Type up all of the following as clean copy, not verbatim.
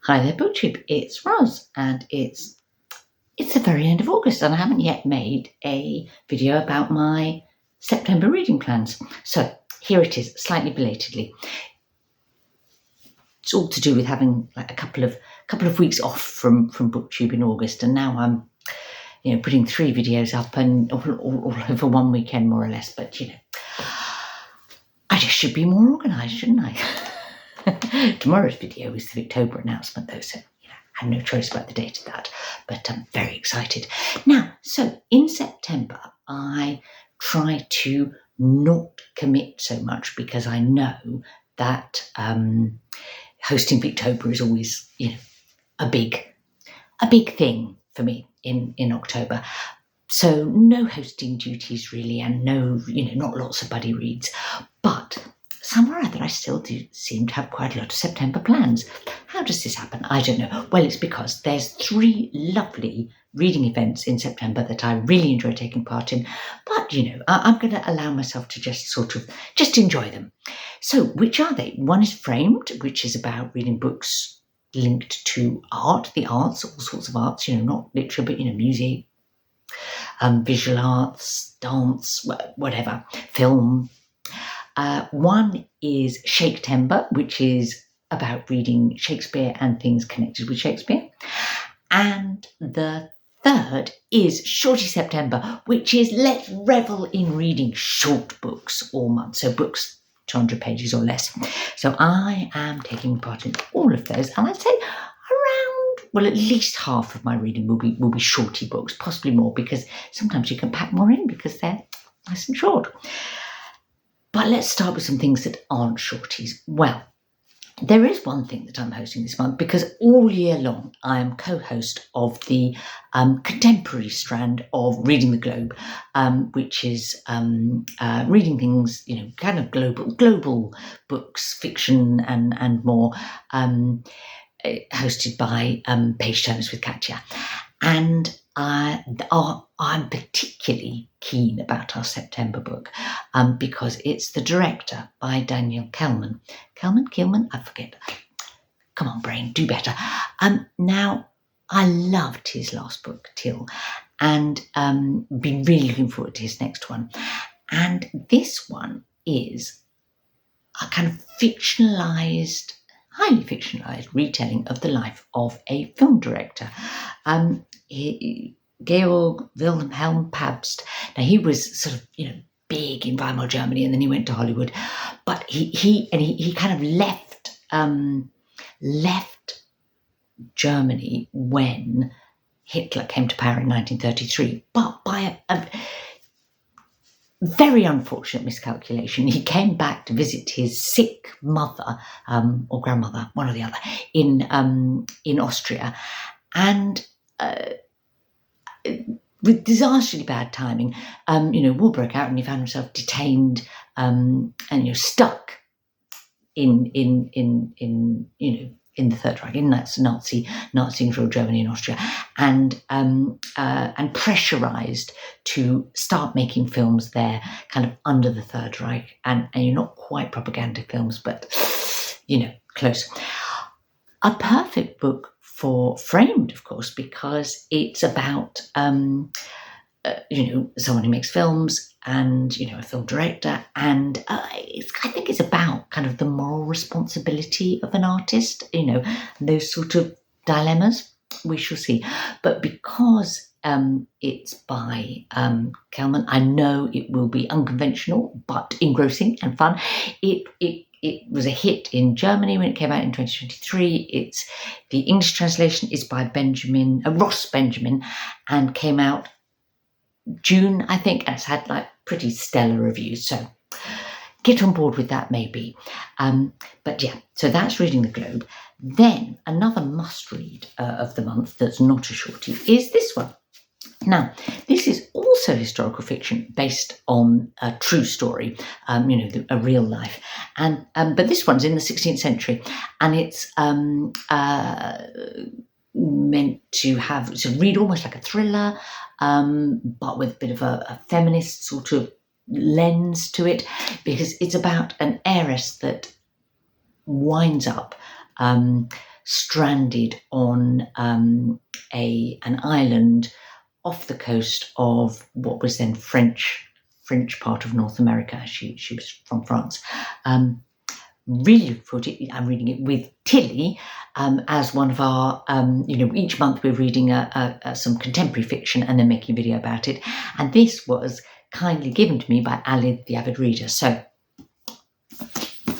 Hi there, BookTube. It's Roz, and it's the very end of August, and I haven't yet made a video about my September reading plans. So here it is, slightly belatedly. It's all to do with having like a couple of weeks off from BookTube in August, and now I'm putting 3 videos up and all over one weekend more or less. But I just should be more organised, shouldn't I? Tomorrow's video is the October announcement though, so I have no choice about the date of that, but I'm very excited. Now, so in September, I try to not commit so much because I know that hosting October is always, a big thing for me in October. So no hosting duties really, and no, not lots of buddy reads, but somewhere or other I still do seem to have quite a lot of September plans. How does this happen? I don't know. Well, it's because there's 3 lovely reading events in September that I really enjoy taking part in, but I'm going to allow myself to just enjoy them. So which are they? One is Framed, which is about reading books linked to art, the arts, all sorts of arts, not literature, but music, visual arts, dance, whatever, film. One is Shaketember, which is about reading Shakespeare and things connected with Shakespeare. And the third is Shorty September, which is let's revel in reading short books all month. So books 200 pages or less. So I am taking part in all of those, and I'd say at least half of my reading will be shorty books, possibly more, because sometimes you can pack more in because they're nice and short. But let's start with some things that aren't shorties. Well, there is one thing that I'm hosting this month, because all year long I am co-host of the contemporary strand of Reading the Globe, which is reading things, kind of global books, fiction and more, hosted by Page Turners with Katja. And I'm particularly keen about our September book because it's The Director by Daniel Kehlman. Kehlman? I forget. Come on, brain, do better. Now, I loved his last book, Till, and been really looking forward to his next one. And this one is a kind of highly fictionalised retelling of the life of a film director. Georg Wilhelm Pabst. Now, he was sort of, big in Weimar Germany, and then he went to Hollywood. But he kind of left Germany when Hitler came to power in 1933. But by a very unfortunate miscalculation, he came back to visit his sick mother or grandmother, one or the other, in Austria, and with disastrously bad timing, war broke out, and he found himself detained and stuck in the Third Reich, in that Nazi controlled Germany and Austria, and pressurized to start making films there, kind of under the Third Reich, and not quite propaganda films, but close. A perfect book for Framed, of course, because it's about someone who makes films and a film director, and I think it's about kind of the moral responsibility of an artist, those sort of dilemmas. We shall see. But because it's by Kehlman, I know it will be unconventional but engrossing and fun. It was a hit in Germany when it came out in 2023. The English translation is by Ross Benjamin, and came out June, I think, and it's had pretty stellar reviews. So get on board with that, maybe. But yeah, so that's Reading the Globe. Then another must-read of the month that's not a shorty is this one. Now, this is also historical fiction based on a true story, a real life, and but this one's in the 16th century, and it's meant to read almost like a thriller, but with a bit of a feminist sort of lens to it, because it's about an heiress that winds up stranded on an island off the coast of what was then French part of North America. She was from France. Really look forward to it. I'm reading it with Tilly as one of our, each month we're reading some contemporary fiction and then making a video about it. And this was kindly given to me by Ali, the avid reader. So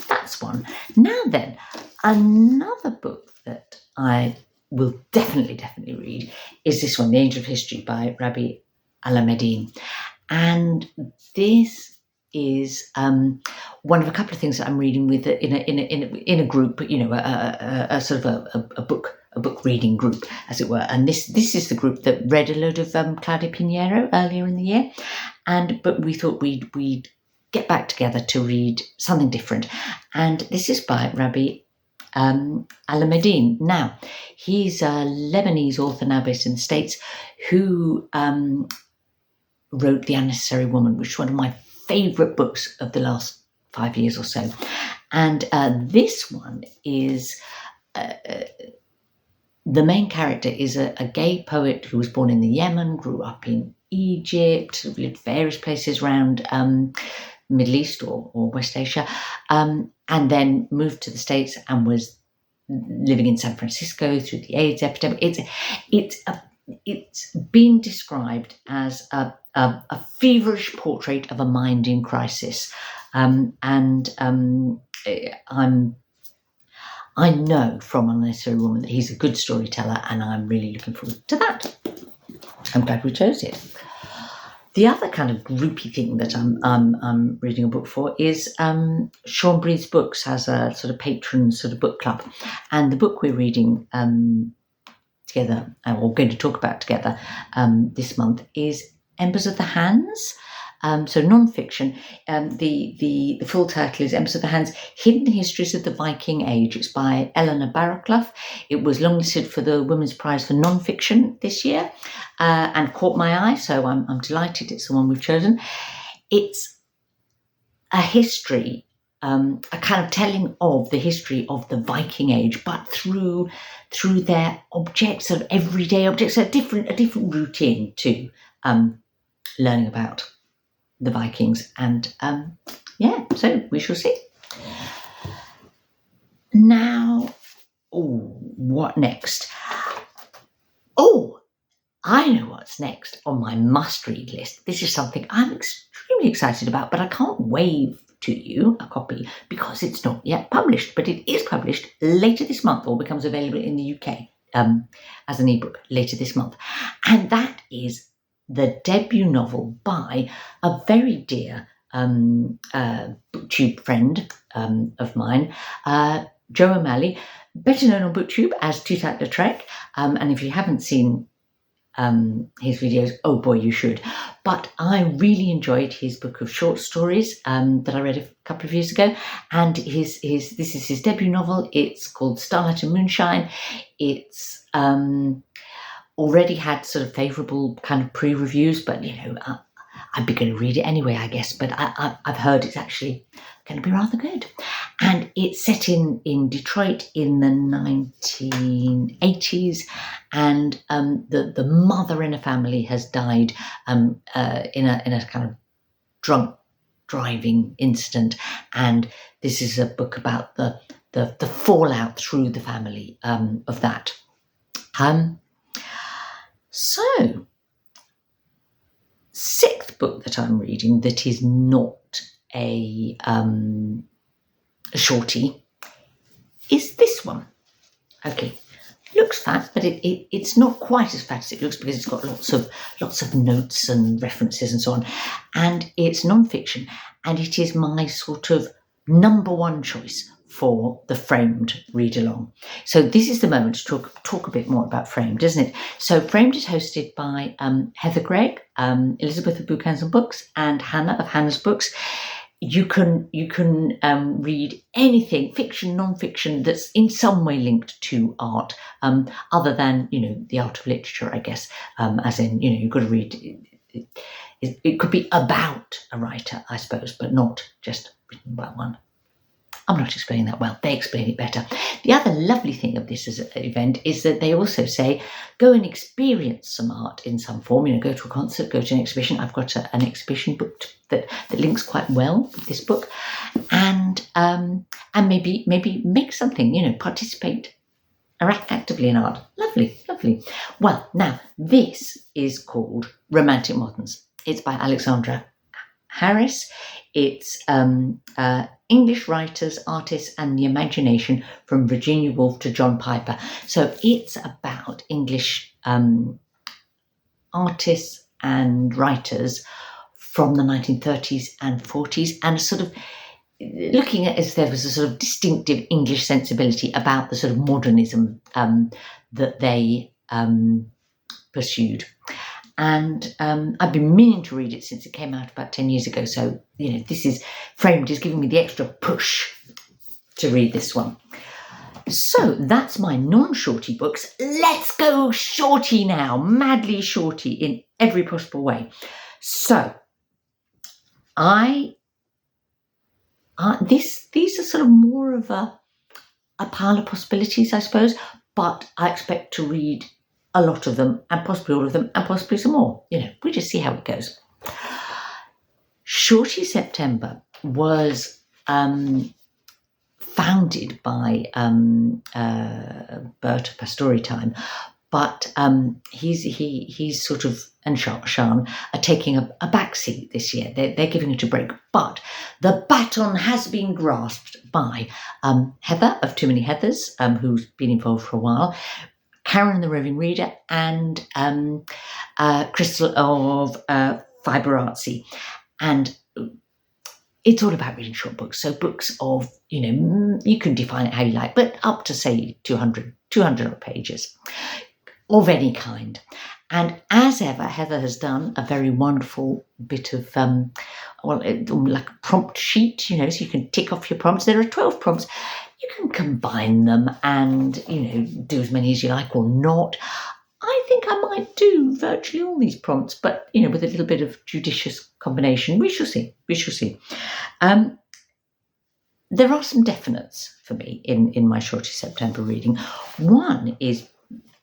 that's one. Now then, another book that I will definitely read is this one, The Angel of History by Rabih Alameddine. And this is one of a couple of things that I'm reading with in a group, a sort of a book reading group, as it were. And this is the group that read a load of Claudia Pinheiro earlier in the year, but we thought we'd get back together to read something different. And this is by Rabih Alameddine. Now, he's a Lebanese author now based in the States who wrote The Unnecessary Woman, which is one of my favourite books of the last 5 years or so. And this one is, the main character is a gay poet who was born in the Yemen, grew up in Egypt, lived various places around Middle East or West Asia, and then moved to the States and was living in San Francisco through the AIDS epidemic. It's been described as a feverish portrait of a mind in crisis, I know from Unnecessary Woman that he's a good storyteller, and I'm really looking forward to that. I'm glad we chose it. The other kind of groupy thing that I'm reading a book for is Sean Breathes Books has a sort of patron sort of book club, and the book we're reading together, or going to talk about together this month, is Embers of the Hands. So non-fiction. The full title is Embers of the Hands: Hidden Histories of the Viking Age. It's by Eleanor Barraclough. It was longlisted for the Women's Prize for Non-Fiction this year and caught my eye, so I'm delighted it's the one we've chosen. It's a history, a kind of telling of the history of the Viking Age, but through their objects, sort of everyday objects, a different routine to learning about the Vikings. And so we shall see. Now, what next? I know what's next on my must-read list. This is something I'm extremely excited about, but I can't wave to you a copy because it's not yet published, but it is published later this month, or becomes available in the UK as an ebook later this month. And that is the debut novel by a very dear BookTube friend of mine, Joe O'Malley, better known on BookTube as Tooth Out the Trek. And if you haven't seen his videos, oh boy, you should. But I really enjoyed his book of short stories that I read a couple of years ago, and this is his debut novel. It's called Starlight and Moonshine. It's already had sort of favourable kind of pre-reviews, but I'd be going to read it anyway, I guess. But I've heard it's actually going to be rather good. And it's set in Detroit in the 1980s, and the mother in a family has died in a kind of drunk driving incident, and this is a book about the fallout through the family of that. So, sixth book that I'm reading that is not a shorty is this one. Okay, looks fat, but it's not quite as fat as it looks because it's got lots of notes and references and so on. And it's non-fiction, and it is my sort of number one choice for the Framed read along. So this is the moment to talk a bit more about Framed, isn't it? So Framed is hosted by Heather Gregg, Elizabeth of Bouquins and Books, and Hannah of Hannah's Books. You can read anything, fiction, non-fiction, that's in some way linked to art, other than the art of literature, I guess. As in, you've got to read. It could be about a writer, I suppose, but not just written by one. I'm not explaining that well. They explain it better. The other lovely thing of this event is that they also say, go and experience some art in some form. Go to a concert, go to an exhibition. I've got an exhibition booked that links quite well with this book, and maybe make something. Participate actively in art. Lovely, lovely. Well, now this is called Romantic Moderns. It's by Alexandra Harris. It's English writers, artists, and the imagination from Virginia Woolf to John Piper. So it's about English artists and writers from the 1930s and 40s, and sort of looking at as there was a sort of distinctive English sensibility about the sort of modernism that they pursued. And I've been meaning to read it since it came out about 10 years ago. So, this is framed as giving me the extra push to read this one. So that's my non-shorty books. Let's go shorty now, madly shorty in every possible way. So these are sort of more of a pile of possibilities, I suppose, but I expect to read a lot of them, and possibly all of them, and possibly some more. We just see how it goes. Shorty September was founded by Bert Pastori time, but he's sort of, and Shan are taking a backseat this year. They're giving it a break, but the baton has been grasped by Heather of Too Many Heathers, who's been involved for a while, Karen the Roving Reader, and Crystal of Fibre Artsy. And it's all about reading short books. So books of, you can define it how you like, but up to, say, 200 pages of any kind. And as ever, Heather has done a very wonderful bit of, like a prompt sheet, so you can tick off your prompts. There are 12 prompts. You can combine them and, do as many as you like or not. I think I might do virtually all these prompts, but, with a little bit of judicious combination. We shall see. There are some definites for me in my Shorty September reading. One is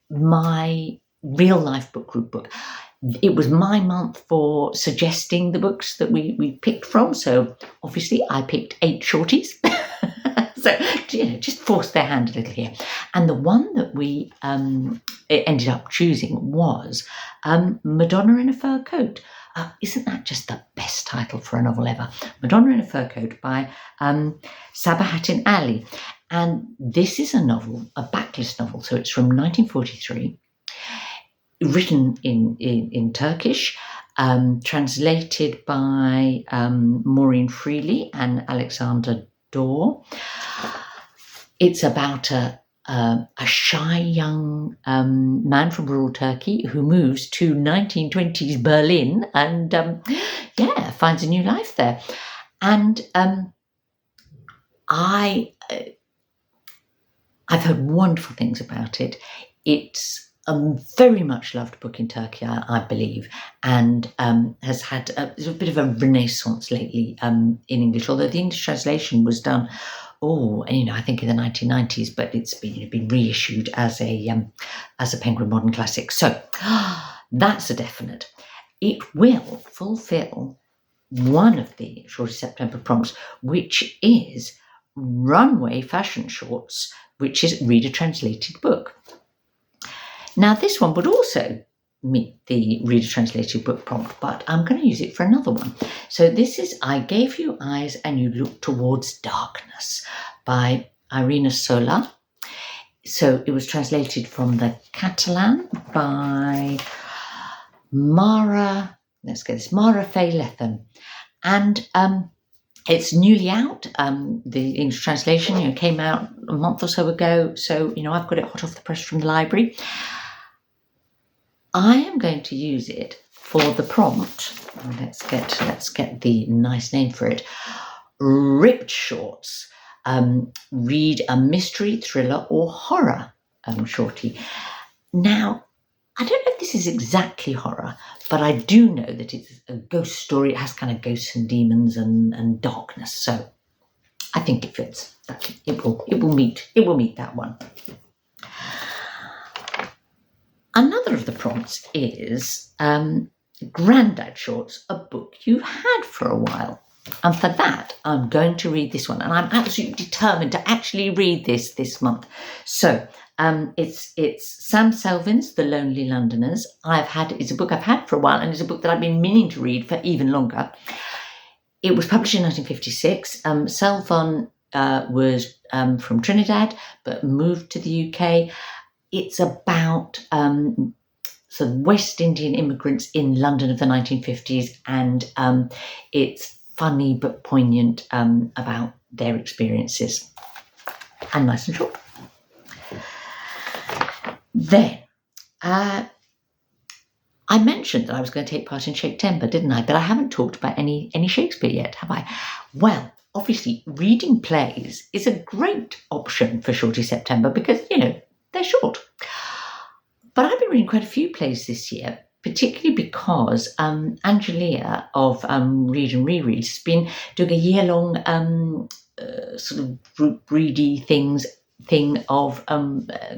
my real life book group book. It was my month for suggesting the books that we picked from. So obviously I picked 8 shorties. So, just forced their hand a little here. And the one that we ended up choosing was Madonna in a Fur Coat. Isn't that just the best title for a novel ever? Madonna in a Fur Coat by Sabahattin Ali. And this is a novel, a backlist novel. So it's from 1943, written in Turkish, translated by Maureen Freely and Alexandra Dawe. It's about a shy young man from rural Turkey who moves to 1920s Berlin and finds a new life there. And I've heard wonderful things about it. It's a very much loved book in Turkey, I believe, and has had a bit of a renaissance lately in English, although the English translation was done, I think in the 1990s, but it's been reissued as a Penguin Modern Classic. So that's a definite. It will fulfil one of the Shorty September prompts, which is runway fashion shorts, which is read a translated book. Now, this one would also meet the read a translated book prompt, but I'm going to use it for another one. So this is I Gave You Eyes and You Looked Towards Darkness by Irene Solà. So it was translated from the Catalan by Mara Faye Lethem. And it's newly out. The English translation came out a month or so ago. So, I've got it hot off the press from the library. I am going to use it for the prompt. Let's get the nice name for it. Ripped Shorts. Read a mystery, thriller, or horror shorty. Now, I don't know if this is exactly horror, but I do know that it's a ghost story. It has kind of ghosts and demons and darkness. So I think it fits. It will meet that one. Another of the prompts is Grandad Shorts, a book you've had for a while. And for that, I'm going to read this one. And I'm absolutely determined to actually read this month. So it's Sam Selvon's The Lonely Londoners. It's a book I've had for a while, and it's a book that I've been meaning to read for even longer. It was published in 1956. Selvon was from Trinidad, but moved to the UK. It's about sort of West Indian immigrants in London of the 1950s, and it's funny but poignant about their experiences, and nice and short. Then, I mentioned that I was going to take part in Shaketember, didn't I? But I haven't talked about any Shakespeare yet, have I? Well, obviously, reading plays is a great option for Shorty September because, they're short. But I've been reading quite a few plays this year, particularly because Angelia of Read and Rereads has been doing a year-long sort of group ready thing of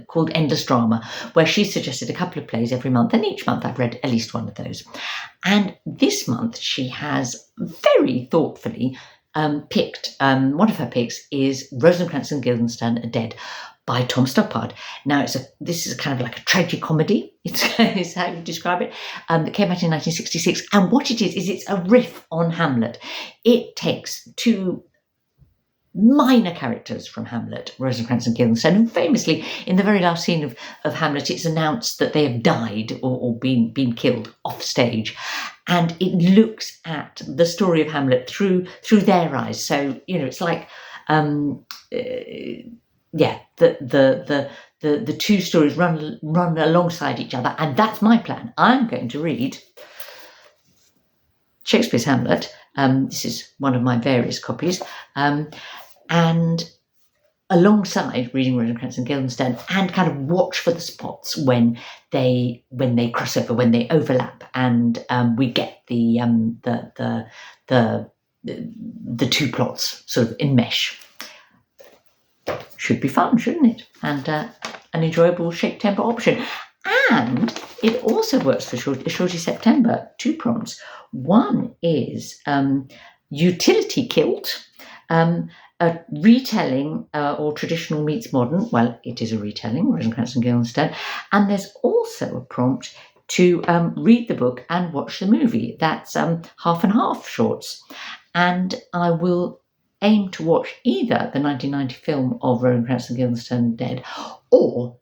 called Endless Drama, where she suggested a couple of plays every month, and each month I've read at least one of those. And this month she has very thoughtfully picked, one of her picks is Rosencrantz and Guildenstern Are Dead by Tom Stoppard. Now this is kind of like a tragicomedy, is how you describe it, that came out in 1966. And what it is it's a riff on Hamlet. It takes two minor characters from Hamlet, Rosencrantz and Guildenstern, and famously in the very last scene of Hamlet, it's announced that they have died or been killed off stage, and it looks at the story of Hamlet through their eyes. So it's like the two stories run alongside each other, and that's my plan. I'm going to read Shakespeare's Hamlet. This is one of my various copies. And alongside reading Rosencrantz and Guildenstern, and kind of watch for the spots when they cross over, when they overlap, and we get the two plots sort of enmesh. Should be fun, shouldn't it? And an enjoyable Shaketember option. And it also works for Shorty September. 2 prompts. One is Utility Kilt. A retelling or traditional meets modern. Well, it is a retelling, Rosencrantz and Guildenstern. And there's also a prompt to read the book and watch the movie. That's half and half shorts. And I will aim to watch either the 1990 film of Rosencrantz and Guildenstern Dead or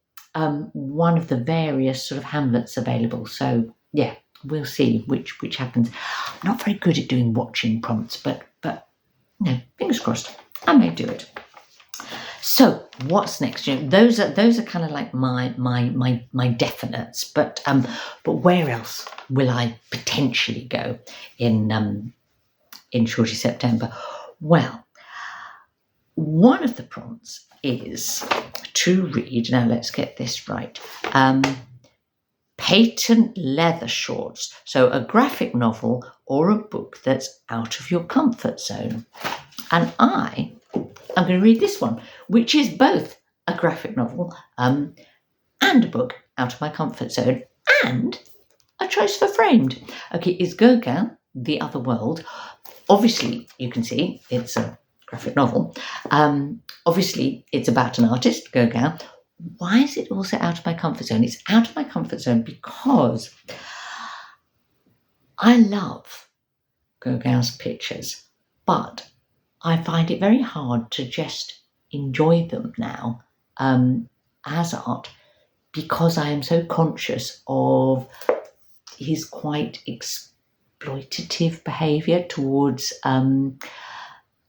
one of the various sort of Hamlets available. So, yeah, we'll see which happens. I'm not very good at doing watching prompts, but fingers crossed. I may do it. So what's next? Those are kind of like my definites. But where else will I potentially go in Shorty September? Well, one of the prompts is to read. Now let's get this right. Patent leather shorts. So a graphic novel or a book that's out of your comfort zone. And I'm going to read this one, which is both a graphic novel and a book out of my comfort zone and a choice for framed. Okay, it's Gauguin, The Other World. Obviously, you can see it's a graphic novel. Obviously, it's about an artist, Gauguin. Why is it also out of my comfort zone? It's out of my comfort zone because I love Gauguin's pictures, but I find it very hard to just enjoy them now as art because I am so conscious of his quite exploitative behaviour towards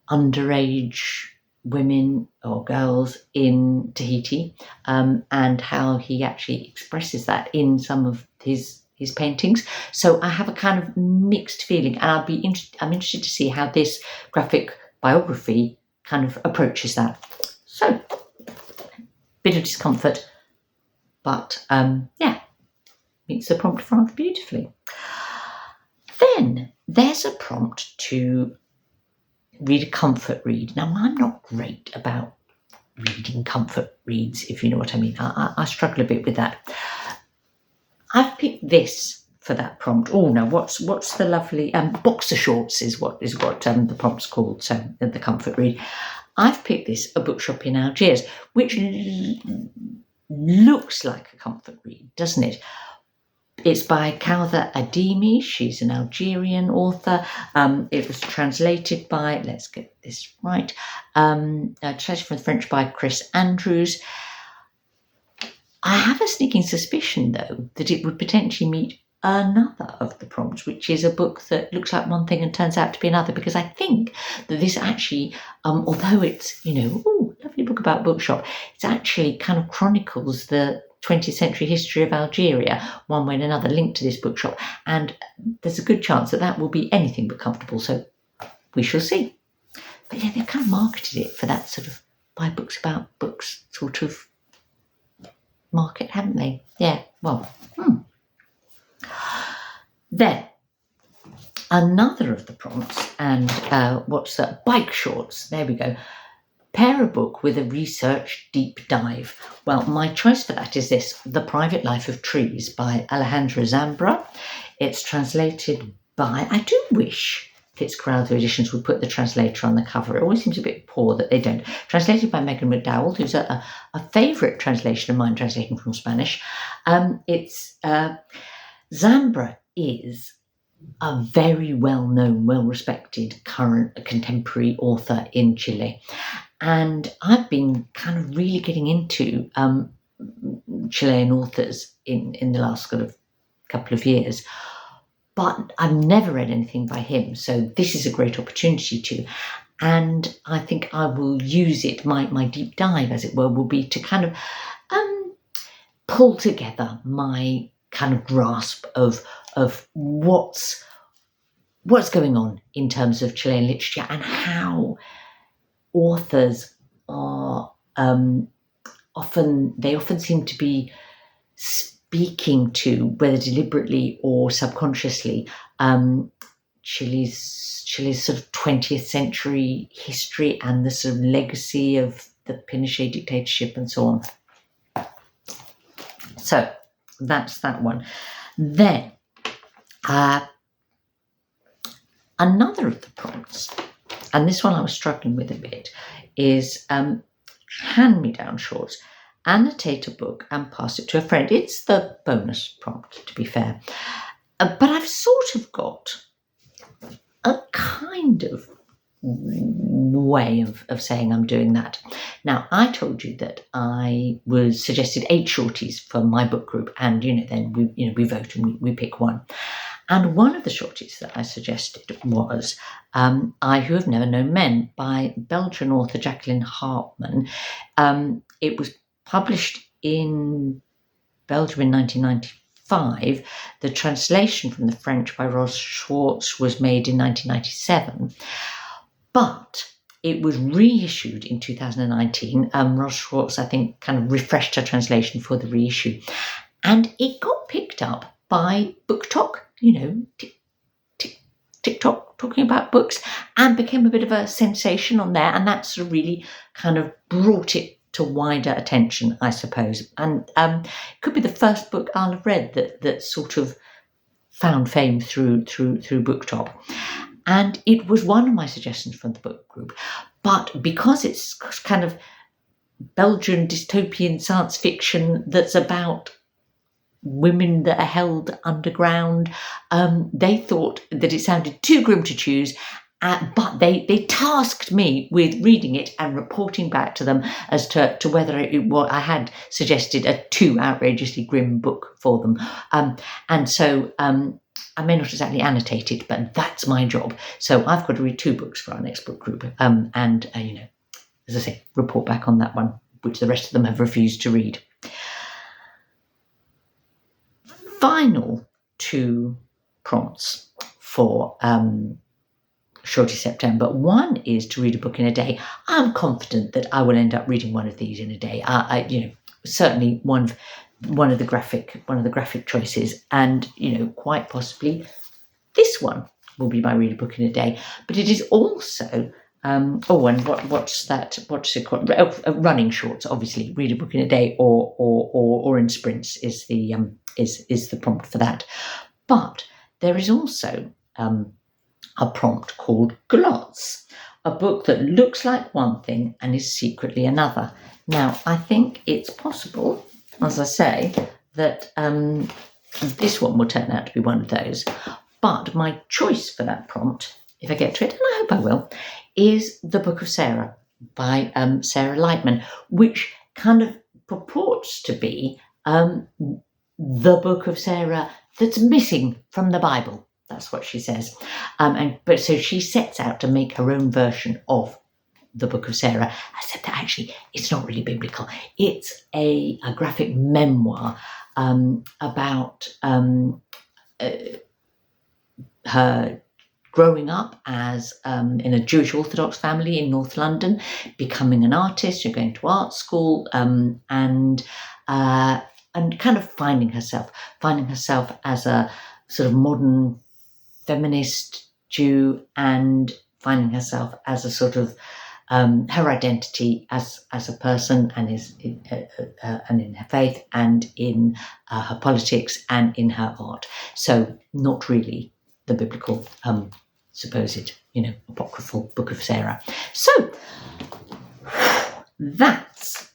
underage women or girls in Tahiti, and how he actually expresses that in some of his paintings. So I have a kind of mixed feeling, and I'm interested to see how this graphic biography kind of approaches that. So, bit of discomfort, but meets the prompt rather beautifully. Then there's a prompt to read a comfort read. Now, I'm not great about reading comfort reads, if you know what I mean. I struggle a bit with that. I've picked this for that prompt. Oh no, what's the lovely boxer shorts is what the prompt's called. So the comfort read. I've picked this, A Bookshop in Algiers, which looks like a comfort read, doesn't it? It's by Kawthar Ademi. She's an Algerian author. It was translated by, let's get this right, translated from the French by Chris Andrews. I have a sneaking suspicion, though, that it would potentially meet another of the prompts, which is a book that looks like one thing and turns out to be another, because I think that this actually, although it's, lovely book about bookshop, it actually kind of chronicles the 20th century history of Algeria, one way and another, linked to this bookshop, and there's a good chance that will be anything but comfortable, so we shall see. But yeah, they've kind of marketed it for that sort of buy books about books sort of market, haven't they? Yeah, well, Then, another of the prompts, and what's that? Bike shorts, there we go. Pair a book with a research deep dive. Well, my choice for that is this, The Private Life of Trees by Alejandra Zambra. It's translated by, I do wish Fitzcarraldo Editions would put the translator on the cover. It always seems a bit poor that they don't. Translated by Megan McDowell, who's a favourite translation of mine, translating from Spanish. Zambra is a very well-known, well-respected current contemporary author in Chile. And I've been kind of really getting into Chilean authors in the last sort of couple of years. But I've never read anything by him, so this is a great opportunity to. And I think I will use it, my deep dive, as it were, will be to kind of pull together my kind of grasp of what's going on in terms of Chilean literature and how authors are often seem to be speaking to, whether deliberately or subconsciously, Chile's sort of 20th century history and the sort of legacy of the Pinochet dictatorship and so on. So that's that one. Then another of the prompts, and this one I was struggling with a bit, is hand-me-down shorts. Annotate a book and pass it to a friend. It's the bonus prompt, to be fair. But I've sort of got a kind of way of saying I'm doing that. Now, I told you that I was suggested 8 shorties for my book group, and then we vote and we pick one. And one of the shorties that I suggested was I Who Have Never Known Men by Belgian author Jacqueline Hartman. It was published in Belgium in 1995. The translation from the French by Rose Schwartz was made in 1997, but it was reissued in 2019. Rose Schwartz, I think, kind of refreshed her translation for the reissue, and it got picked up by BookTok, TikTok talking about books, and became a bit of a sensation on there, and that sort of really kind of brought it to wider attention, I suppose. And it could be the first book I'll have read that sort of found fame through BookTok. And it was one of my suggestions from the book group. But because it's kind of Belgian dystopian science fiction that's about women that are held underground, they thought that it sounded too grim to choose. But they tasked me with reading it and reporting back to them as to whether I had suggested a too outrageously grim book for them. And so I may not exactly annotate it, but that's my job. So I've got to read 2 books for our next book group. And as I say, report back on that one, which the rest of them have refused to read. Final 2 prompts for Shorty September. One is to read a book in a day. I'm confident that I will end up reading one of these in a day. Certainly one of the graphic choices, and quite possibly this one will be my read a book in a day. But it is also and what's that? What's it called? Running shorts. Obviously, read a book in a day, or in sprints is the prompt for that. But there is also a prompt called Glots, a book that looks like one thing and is secretly another. Now, I think it's possible, as I say, that this one will turn out to be one of those. But my choice for that prompt, if I get to it, and I hope I will, is The Book of Sarah by Sarah Lightman, which kind of purports to be the Book of Sarah that's missing from the Bible. That's what she says. But so she sets out to make her own version of the Book of Sarah. I said that actually it's not really biblical. It's a graphic memoir about her growing up as in a Jewish Orthodox family in North London, becoming an artist, you're going to art school, and kind of finding herself as a sort of modern feminist Jew, and finding herself as a sort of her identity as a person, and and in her faith, and in her politics, and in her art. So not really the biblical supposed apocryphal Book of Sarah. So that's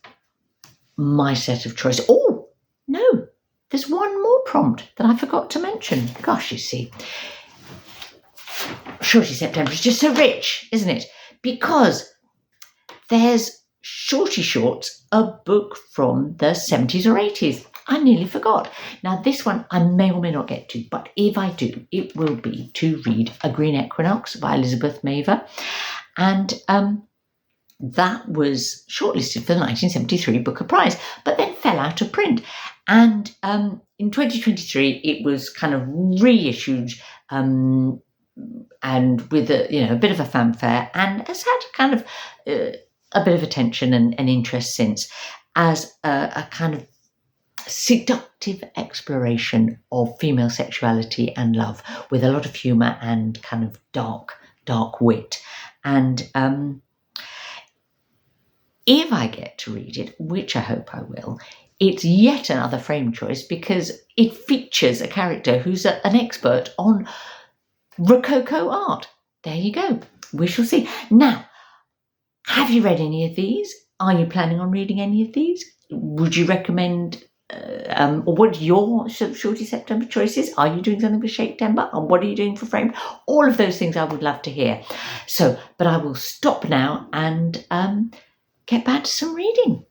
my set of choice. Oh no, there's one more prompt that I forgot to mention. Gosh, you see, Shorty September is just so rich, isn't it? Because there's Shorty Shorts, a book from the 70s or 80s. I nearly forgot. Now, this one I may or may not get to, but if I do, it will be to read A Green Equinox by Elizabeth Maver. And that was shortlisted for the 1973 Booker Prize, but then fell out of print. And in 2023, it was kind of reissued and with a bit of a fanfare, and has had kind of a bit of attention and interest since, as a kind of seductive exploration of female sexuality and love, with a lot of humour and kind of dark wit. And if I get to read it, which I hope I will, it's yet another frame choice, because it features a character who's an expert on Rococo art. There you go. We shall see. Now, have you read any of these? Are you planning on reading any of these? Would you recommend, or what are your Shorty September choices? Are you doing something for Shaketember? And what are you doing for frame? All of those things I would love to hear. So, but I will stop now and get back to some reading.